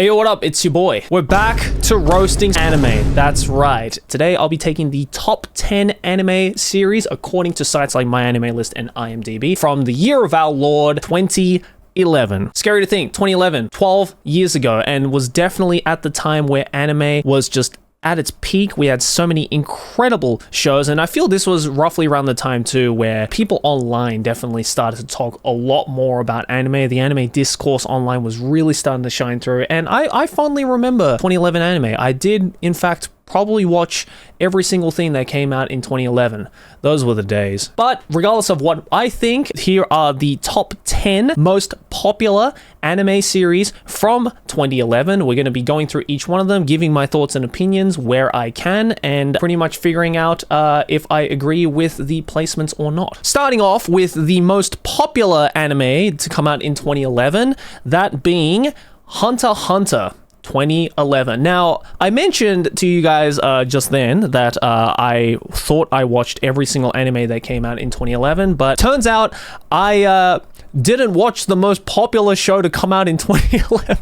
Hey, what up? It's your boy. We're back to roasting anime. That's right. Today, I'll be taking the top 10 anime series according to sites like MyAnimeList and IMDb from the year of our Lord 2011. Scary to think, 2011, 12 years ago, and was definitely at the time where anime was just at its peak. We had so many incredible shows, and I feel this was roughly around the time too where people online definitely started to talk a lot more about anime. The anime discourse online was really starting to shine through, and I fondly remember 2011 anime. I did, in fact, probably watch every single thing that came out in 2011. Those were the days. But regardless of what I think, here are the top 10 most popular anime series from 2011. We're going to be going through each one of them, giving my thoughts and opinions where I can, and pretty much figuring out if I agree with the placements or not. Starting off with the most popular anime to come out in 2011, that being Hunter x Hunter. 2011. Now, I mentioned to you guys just then that I thought I watched every single anime that came out in 2011, but turns out I didn't watch the most popular show to come out in 2011.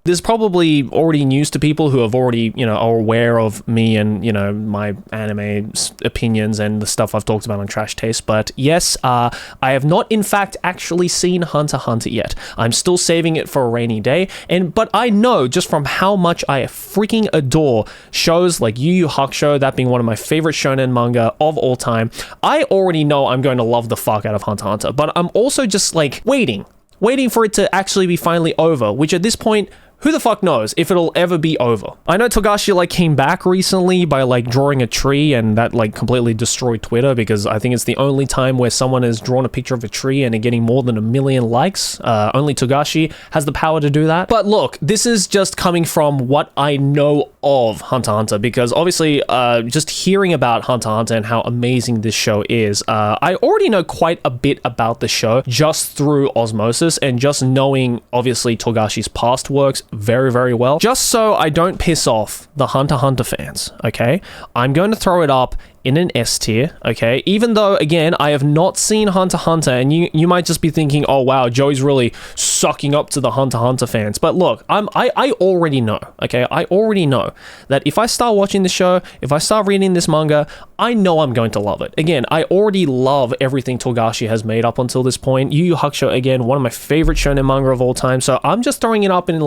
This is probably already news to people who have already, are aware of me and, my anime opinions and the stuff I've talked about on Trash Taste. But yes, I have not, in fact, actually seen Hunter x Hunter yet. I'm still saving it for a rainy day. But I know just from how much I freaking adore shows like Yu Yu Hakusho, that being one of my favorite shonen manga of all time, I already know I'm going to love the fuck out of Hunter x Hunter. But I'm also just like waiting for it to actually be finally over, which at this point, who the fuck knows if it'll ever be over. I know Togashi came back recently by drawing a tree, and that completely destroyed Twitter, because I think it's the only time where someone has drawn a picture of a tree and are getting more than 1 million likes. Only Togashi has the power to do that. But look, this is just coming from what I know of Hunter x Hunter, because obviously just hearing about Hunter x Hunter and how amazing this show is, I already know quite a bit about the show just through osmosis and just knowing obviously Togashi's past works very, very well. Just so I don't piss off the Hunter x Hunter fans, okay? I'm going to throw it up in an S tier, okay? Even though, again, I have not seen Hunter x Hunter, and you might just be thinking, oh wow, Joey's really sucking up to the Hunter x Hunter fans. But look, I already know, okay? I already know that if I start watching the show, if I start reading this manga, I know I'm going to love it. Again, I already love everything Togashi has made up until this point. Yu Yu Hakusho, again, one of my favorite shonen manga of all time, so I'm just throwing it up in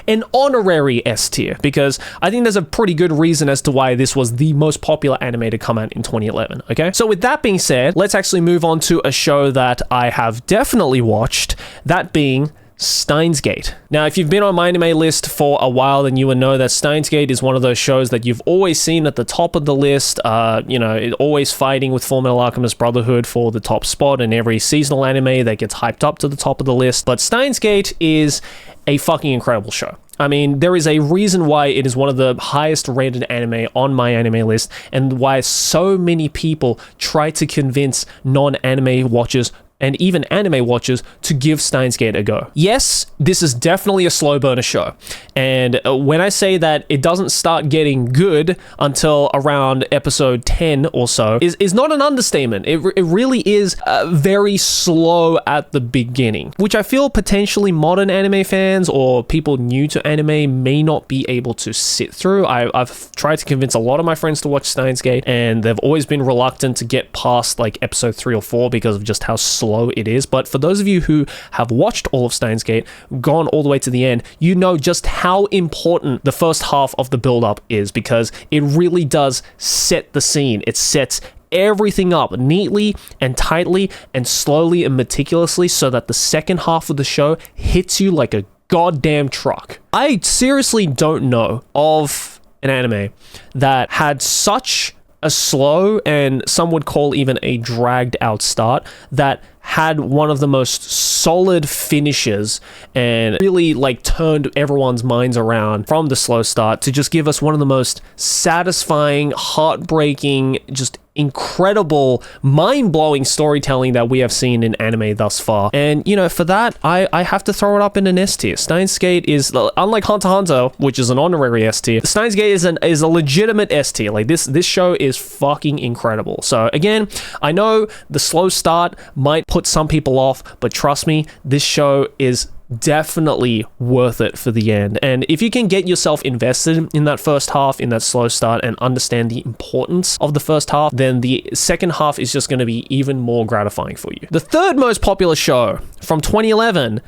an honorary S tier, because I think there's a pretty good reason as to why this was the most popular anime to come out in 2011, okay? So with that being said, let's actually move on to a show that I have definitely watched, that being Steins Gate. Now, if you've been on MyAnimeList for a while, then you will know that Steins Gate is one of those shows that you've always seen at the top of the list, always fighting with Fullmetal Alchemist Brotherhood for the top spot in every seasonal anime that gets hyped up to the top of the list. But Steins Gate is a fucking incredible show. I mean, there is a reason why it is one of the highest rated anime on MyAnimeList, and why so many people try to convince non-anime watchers and even anime watchers to give Steins Gate a go. Yes, this is definitely a slow burner show. And when I say that it doesn't start getting good until around episode 10 or so, is not an understatement. It really is very slow at the beginning, which I feel potentially modern anime fans or people new to anime may not be able to sit through. I've tried to convince a lot of my friends to watch Steins Gate, and they've always been reluctant to get past episode 3 or 4 because of just how slow it is. But for those of you who have watched all of Steins Gate, gone all the way to the end, you know just how important the first half of the build-up is, because it really does set the scene. It sets everything up neatly and tightly and slowly and meticulously so that the second half of the show hits you like a goddamn truck. I seriously don't know of an anime that had such a slow, and some would call even a dragged out start, that had one of the most solid finishes and really turned everyone's minds around from the slow start to just give us one of the most satisfying, heartbreaking, just incredible, mind-blowing storytelling that we have seen in anime thus far. And, for that, I have to throw it up in an S tier. Steins Gate is, unlike Hunter x Hunter, which is an honorary S tier, Steins Gate is a legitimate S tier. This show is fucking incredible. So, again, I know the slow start might put some people off, but trust me, this show is definitely worth it for the end. And if you can get yourself invested in that first half, in that slow start, and understand the importance of the first half, then the second half is just going to be even more gratifying for you. The third most popular show from 2011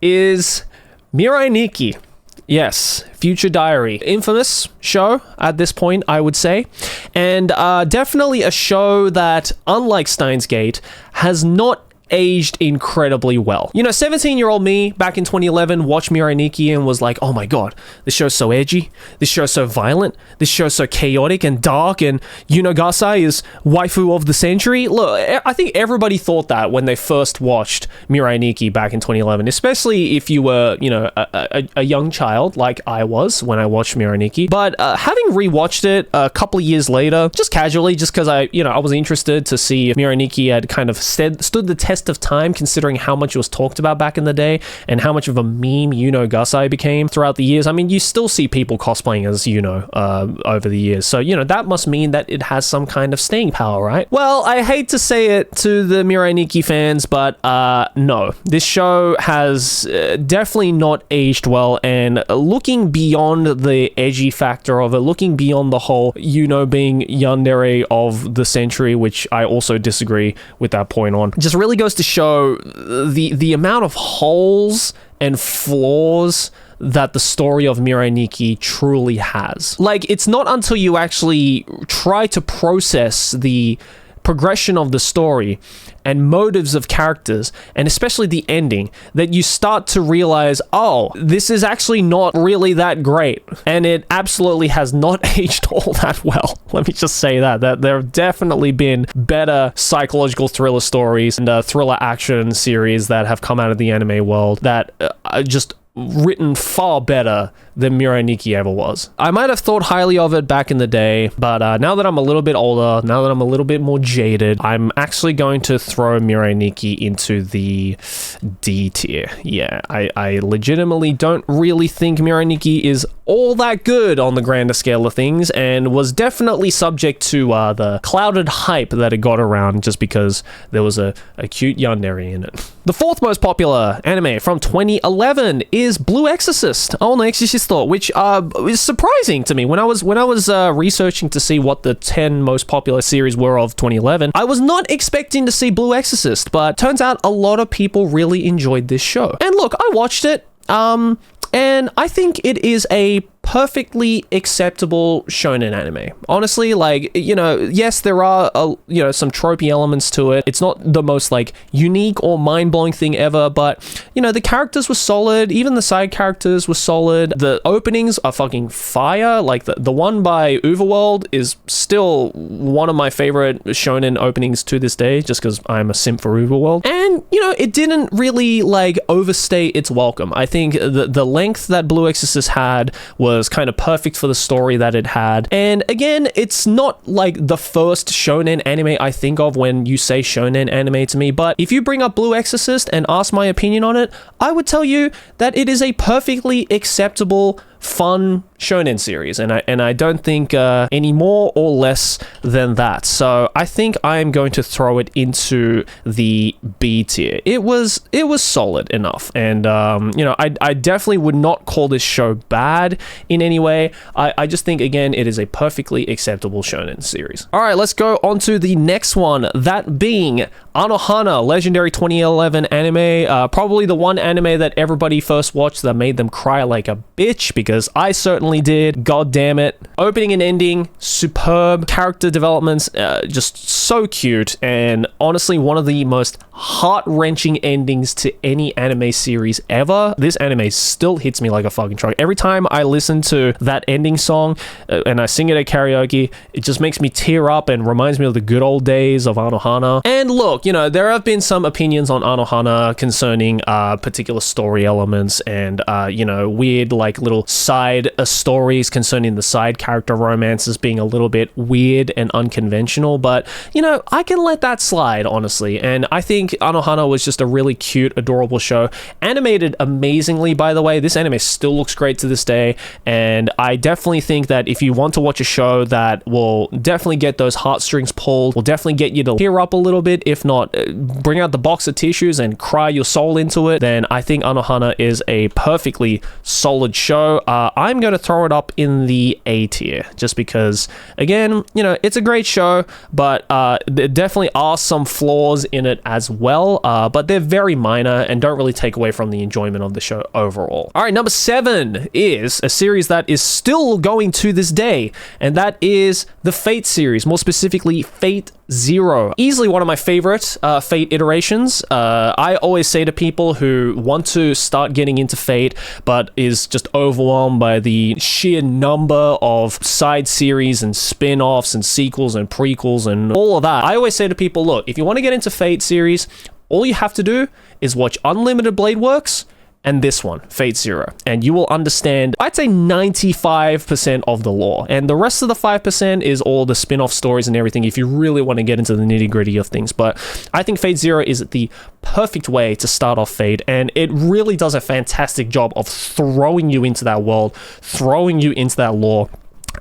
is Mirai Nikki. Yes, Future Diary. Infamous show at this point, I would say. And definitely a show that, unlike Steins Gate, has not aged incredibly well. You know, 17-year-old me back in 2011 watched Mirai Nikki and was like, oh my god, this show's so edgy, this show's so violent, this show's so chaotic and dark, and Yuno Gasai is waifu of the century. Look, I think everybody thought that when they first watched Mirai Nikki back in 2011, especially if you were, you know, a young child like I was when I watched Mirai Nikki. But having rewatched it a couple of years later, just casually, just because I was interested to see if Mirai Nikki had kind of stood the test of time, considering how much it was talked about back in the day and how much of a meme Yuno Gasai became throughout the years. I mean, you still see people cosplaying as Yuno over the years, so that must mean that it has some kind of staying power, right? Well, I hate to say it to the Mirai Nikki fans, but no, this show has definitely not aged well, and looking beyond the edgy factor of it, looking beyond the whole Yuno being yandere of the century, which I also disagree with that point on, just really goes to show the amount of holes and flaws that the story of Mirai Nikki truly has. Like, it's not until you actually try to process the progression of the story and motives of characters, and especially the ending, that you start to realize, oh, this is actually not really that great. And it absolutely has not aged all that well. Let me just say that there have definitely been better psychological thriller stories and thriller action series that have come out of the anime world that are just written far better than Mirai Nikki ever was. I might have thought highly of it back in the day, but now that I'm a little bit older, now that I'm a little bit more jaded, I'm actually going to throw Mirai Nikki into the D tier. Yeah, I legitimately don't really think Mirai Nikki is all that good on the grander scale of things, and was definitely subject to the clouded hype that it got around just because there was a cute yandere in it. The fourth most popular anime from 2011 is Blue Exorcist. Oh, no, Exorcist, which is surprising to me. When I was researching to see what the 10 most popular series were of 2011, I was not expecting to see Blue Exorcist, but turns out a lot of people really enjoyed this show. And look, I watched it, and I think it is a perfectly acceptable shonen anime. Honestly, like, yes, there are some tropey elements to it. It's not the most like unique or mind-blowing thing ever, but the characters were solid. Even the side characters were solid. The openings are fucking fire. Like the one by Overworld is still one of my favorite shonen openings to this day, just because I'm a simp for Overworld. And it didn't really like overstay its welcome. I think the length that Blue Exorcist had was kind of perfect for the story that it had. And again, it's not like the first shonen anime I think of when you say shonen anime to me, but if you bring up Blue Exorcist and ask my opinion on it, I would tell you that it is a perfectly acceptable, fun shonen series, and I don't think any more or less than that. So I think I am going to throw it into the B tier. It was solid enough, and I definitely would not call this show bad in any way. I just think, again, it is a perfectly acceptable shonen series. All right, let's go on to the next one, that being Anohana, legendary 2011 anime, probably the one anime that everybody first watched that made them cry like a bitch, because I certainly did. God damn it. Opening and ending, superb. Character developments, just so cute, and honestly one of the most heart-wrenching endings to any anime series ever. This anime still hits me like a fucking truck. Every time I listen to that ending song and I sing it at karaoke, it just makes me tear up and reminds me of the good old days of Anohana. And look, there have been some opinions on Anohana concerning particular story elements and weird like little side stories concerning the side character romances being a little bit weird and unconventional, but you know, I can let that slide, honestly. And I think Anohana was just a really cute, adorable show, animated amazingly, by the way. This anime still looks great to this day, and I definitely think that if you want to watch a show that will definitely get those heartstrings pulled, will definitely get you to tear up a little bit, if not bring out the box of tissues and cry your soul into it, then I think Anohana is a perfectly solid show. I'm going to throw it up in the A tier, just because, again, you know, it's a great show, but there definitely are some flaws in it as well, but they're very minor and don't really take away from the enjoyment of the show overall. All right, number 7 is a series that is still going to this day, and that is the Fate series, more specifically Fate Zero. Easily one of my favorite Fate iterations. I always say to people who want to start getting into Fate but is just overwhelmed by the sheer number of side series and spin-offs and sequels and prequels and all of that, I always say to people, look, if you want to get into Fate series, all you have to do is watch Unlimited Blade Works and this one, Fate Zero, and you will understand, I'd say 95% of the lore, and the rest of the 5% is all the spin-off stories and everything if you really want to get into the nitty-gritty of things. But I think Fate Zero is the perfect way to start off Fate, and it really does a fantastic job of throwing you into that world, throwing you into that lore,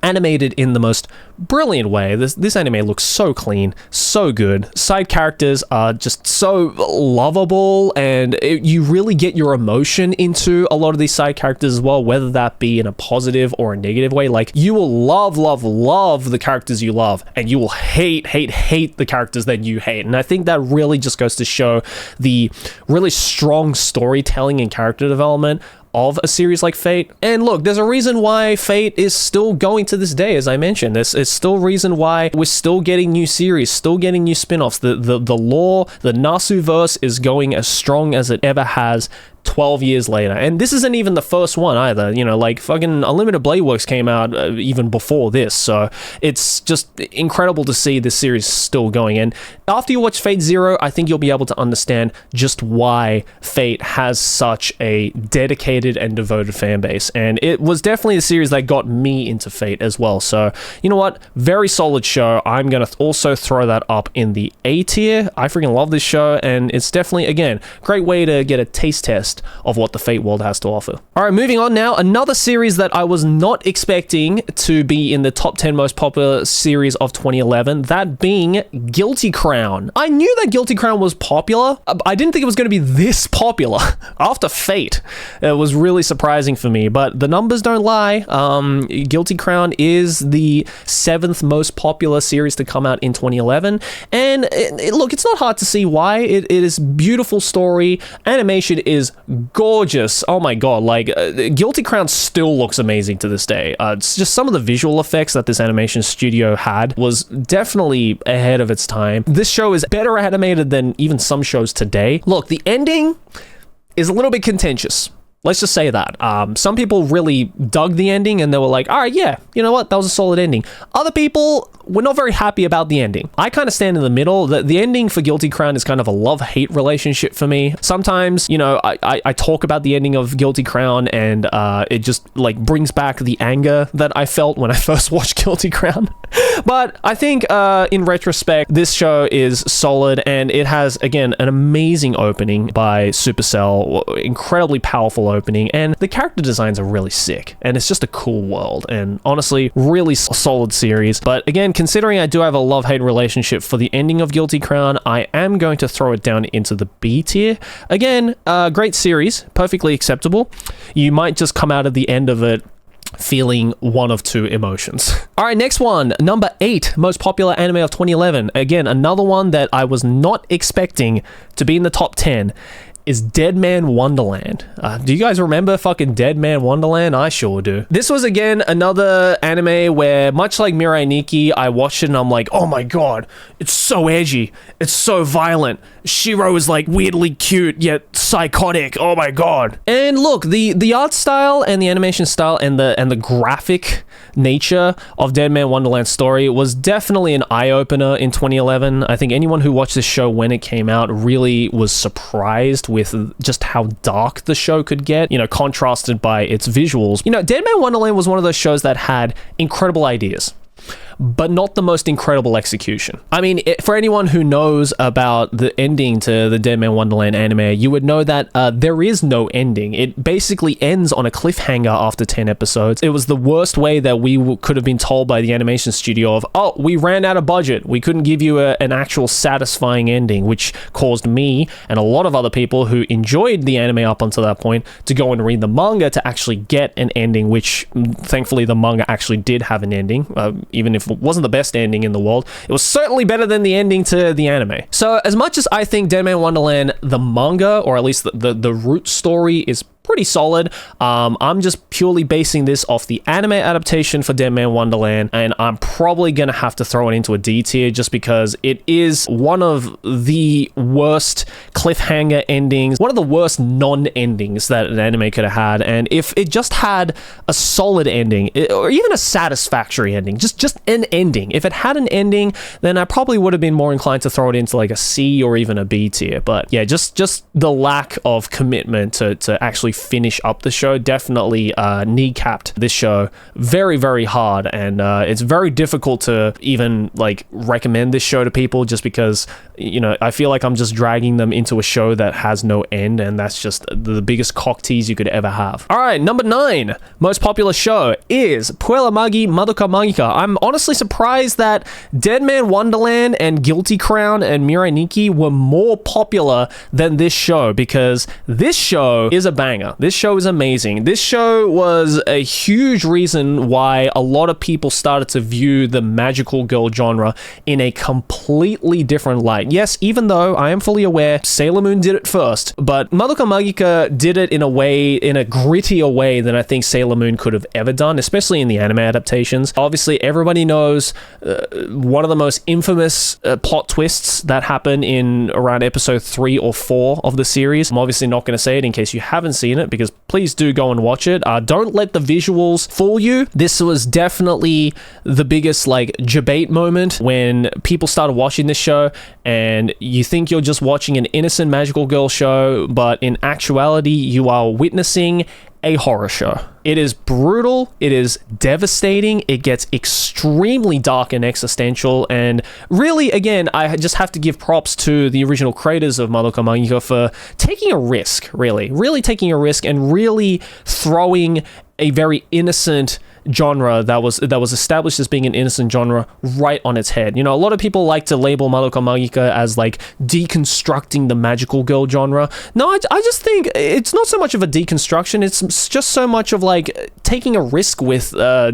animated in the most brilliant way. This anime looks so clean, so good. Side characters are just so lovable, and you really get your emotion into a lot of these side characters as well, whether that be in a positive or a negative way. Like, you will love the characters you love, and you will hate the characters that you hate. And I think that really just goes to show the really strong storytelling and character development of a series like Fate. And look, there's a reason why Fate is still going to this day, as I mentioned. There's still reason why we're still getting new series, still getting new spin-offs. The lore, the Nasu-verse is going as strong as it ever has 12 years later. And this isn't even the first one either. You know, like, fucking Unlimited Blade Works came out even before this. So it's just incredible to see this series still going. And after you watch Fate Zero, I think you'll be able to understand just why Fate has such a dedicated and devoted fan base. And it was definitely a series that got me into Fate as well. So, you know what? Very solid show. I'm going to also throw that up in the A tier. I freaking love this show, and it's definitely, again, great way to get a taste test of what the Fate world has to offer. All right, moving on now. Another series that I was not expecting to be in the top 10 most popular series of 2011, that being Guilty Crown. I knew that Guilty Crown was popular. I didn't think it was going to be this popular after Fate. It was really surprising for me, but the numbers don't lie. Guilty Crown is the 7th most popular series to come out in 2011, and look, it's not hard to see why. It is beautiful story. Animation is gorgeous. Oh my god, like, Guilty Crown still looks amazing to this day. It's just some of the visual effects that this animation studio had was definitely ahead of its time. This show is better animated than even some shows today. Look, the ending is a little bit contentious. Let's just say that. Some people really dug the ending and they were like, all right, yeah, you know what? That was a solid ending. Other people were not very happy about the ending. I kind of stand in the middle. The ending for Guilty Crown is kind of a love-hate relationship for me. Sometimes, you know, I talk about the ending of Guilty Crown and it just like brings back the anger that I felt when I first watched Guilty Crown. But I think in retrospect, this show is solid, and it has, again, an amazing opening by Supercell, incredibly powerful opening, and the character designs are really sick, and it's just a cool world, and honestly, really solid series. But again, considering I do have a love-hate relationship for the ending of Guilty Crown, I am going to throw it down into the B tier. Again, great series, perfectly acceptable. You might just come out at the end of it feeling one of two emotions. All right, next one, number 8 most popular anime of 2011. Again, another one that I was not expecting to be in the top 10 is Deadman Wonderland. Do you guys remember fucking Deadman Wonderland? I sure do. This was, again, another anime where, much like Mirai Nikki, I watched it and I'm like, oh my god, it's so edgy, it's so violent. Shiro is like weirdly cute yet psychotic. Oh my god. And look, the art style and the animation style and the graphic nature of Deadman Wonderland's story was definitely an eye-opener in 2011. I think anyone who watched this show when it came out really was surprised with just how dark the show could get, you know, contrasted by its visuals. You know, Deadman Wonderland was one of those shows that had incredible ideas, but not the most incredible execution. I mean, for anyone who knows about the ending to the Deadman Wonderland anime, you would know that there is no ending. It basically ends on a cliffhanger after 10 episodes. It was the worst way that we could have been told by the animation studio of, oh, we ran out of budget. We couldn't give you an actual satisfying ending, which caused me and a lot of other people who enjoyed the anime up until that point to go and read the manga to actually get an ending, which thankfully the manga actually did have an ending, even if it wasn't the best ending in the world. It was certainly better than the ending to the anime. So as much as I think Deadman Wonderland, the manga, or at least the root story, is pretty solid, I'm just purely basing this off the anime adaptation for Deadman Wonderland, and I'm probably gonna have to throw it into a D tier just because it is one of the worst cliffhanger endings, one of the worst non-endings that an anime could have had. And if it just had a solid ending, or even a satisfactory ending, just an ending, if it had an ending, then I probably would have been more inclined to throw it into like a C or even a B tier. But yeah, just the lack of commitment to actually finish up the show definitely kneecapped this show very, very hard, and it's very difficult to even like recommend this show to people just because, you know, I feel like I'm just dragging them into a show that has no end, and that's just the biggest cock tease you could ever have. All right, number 9 most popular show is Puella Magi Madoka Magica. I'm honestly surprised that Deadman Wonderland and Guilty Crown and Mirai Nikki were more popular than this show, because this show is a banger. This show is amazing. This show was a huge reason why a lot of people started to view the magical girl genre in a completely different light. Yes, even though I am fully aware Sailor Moon did it first, but Madoka Magica did it in a way, in a grittier way than I think Sailor Moon could have ever done, especially in the anime adaptations. Obviously, everybody knows one of the most infamous plot twists that happen in around episode 3 or 4 of the series. I'm obviously not going to say it in case you haven't seen it, because please do go and watch it. Don't let the visuals fool you. This was definitely the biggest like debate moment when people started watching this show, and you think you're just watching an innocent magical girl show, but in actuality you are witnessing a horror show. It is brutal, it is devastating, it gets extremely dark and existential, and really, again, I just have to give props to the original creators of Madoka Magica for taking a risk, really taking a risk, and really throwing a very innocent genre that was established as being an innocent genre right on its head. You know, a lot of people like to label Madoka Magica as like deconstructing the magical girl genre. No, I just think it's not so much of a deconstruction, it's just so much of like taking a risk with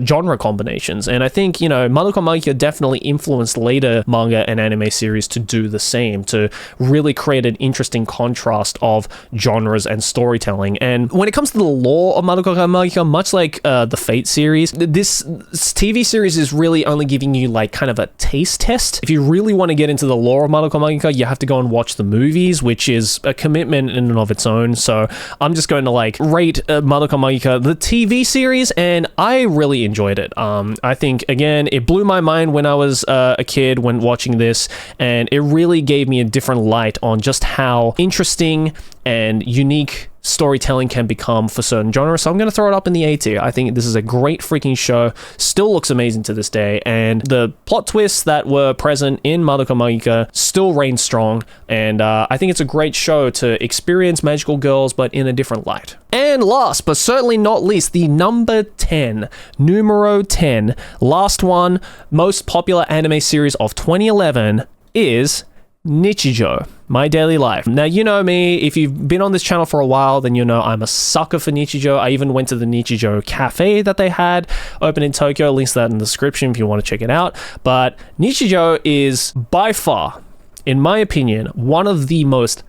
genre combinations. And I think, you know, Madoka Magica definitely influenced later manga and anime series to do the same, to really create an interesting contrast of genres and storytelling. And when it comes to the lore of Madoka Magica, much like the Fate series, this TV series is really only giving you like kind of a taste test. If you really want to get into the lore of Madoka Magica, you have to go and watch the movies, which is a commitment in and of its own. So I'm just going to like rate Madoka Magica, the TV series, and I really enjoyed it. I think, again, it blew my mind when I was a kid when watching this, and it really gave me a different light on just how interesting and unique storytelling can become for certain genres. So I'm going to throw it up in the A tier. I think this is a great freaking show, still looks amazing to this day, and the plot twists that were present in Madoka Magica still reign strong, and I think it's a great show to experience magical girls, but in a different light. And last but certainly not least, the number 10, numero 10, last one, most popular anime series of 2011 is Nichijou, My Daily Life. Now, you know me, if you've been on this channel for a while, then you know I'm a sucker for Nichijou. I even went to the Nichijou cafe that they had open in Tokyo. Links to that in the description if you want to check it out. But Nichijou is by far, in my opinion, one of the most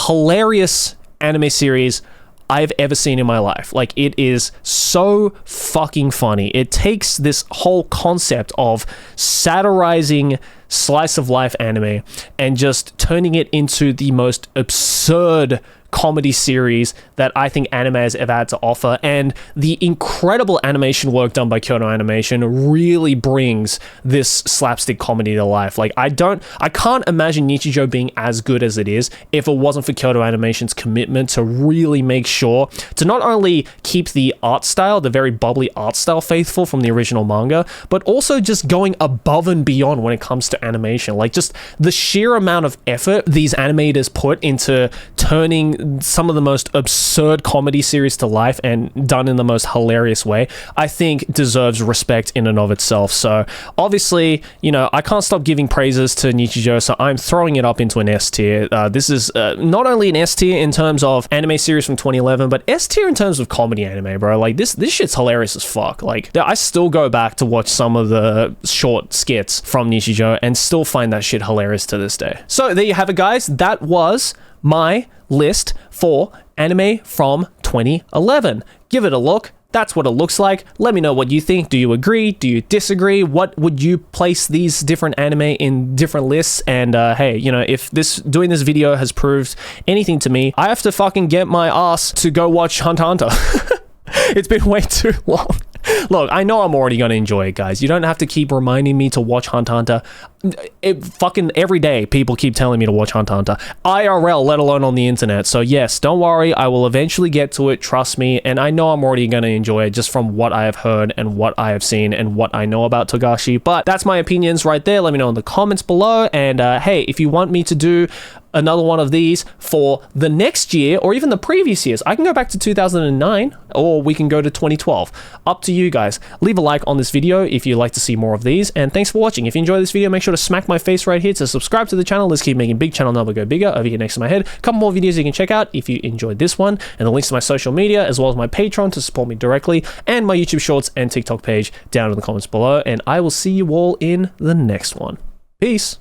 hilarious anime series I've ever seen in my life. Like, it is so fucking funny. It takes this whole concept of satirizing slice of life anime and just turning it into the most absurd comedy series that I think anime has ever had to offer, and the incredible animation work done by Kyoto Animation really brings this slapstick comedy to life. Like, I can't imagine Nichijou being as good as it is if it wasn't for Kyoto Animation's commitment to really make sure to not only keep the art style, the very bubbly art style, faithful from the original manga, but also just going above and beyond when it comes to animation. Like, just the sheer amount of effort these animators put into turning some of the most absurd comedy series to life and done in the most hilarious way, I think deserves respect in and of itself. So obviously, you know, I can't stop giving praises to Nichijou, so I'm throwing it up into an S tier. This is not only an S tier in terms of anime series from 2011, but S tier in terms of comedy anime, bro. Like, this shit's hilarious as fuck. Like, I still go back to watch some of the short skits from Nichijou and still find that shit hilarious to this day. So there you have it, guys. That was my list for anime from 2011. Give it a look. That's what it looks like. Let me know what you think. Do you agree? Do you disagree? What would you place these different anime in different lists? And hey, you know, if doing this video has proved anything to me, I have to fucking get my ass to go watch Hunter x Hunter. It's been way too long. Look, I know I'm already going to enjoy it, guys. You don't have to keep reminding me to watch Hunter x Hunter. Fucking every day, people keep telling me to watch Hunter x Hunter. IRL, let alone on the internet. So yes, don't worry. I will eventually get to it. Trust me. And I know I'm already going to enjoy it just from what I have heard and what I have seen and what I know about Togashi. But that's my opinions right there. Let me know in the comments below. And hey, if you want me to do another one of these for the next year or even the previous years, I can go back to 2009 or we can go to 2012. Up to you guys. Leave a like on this video if you'd like to see more of these, and thanks for watching. If you enjoyed this video, make sure to smack my face right here to subscribe to the channel. Let's keep making big channel number go bigger over here next to my head. A couple more videos you can check out if you enjoyed this one, and the links to my social media as well as my Patreon to support me directly, and my YouTube shorts and TikTok page down in the comments below, and I will see you all in the next one. Peace.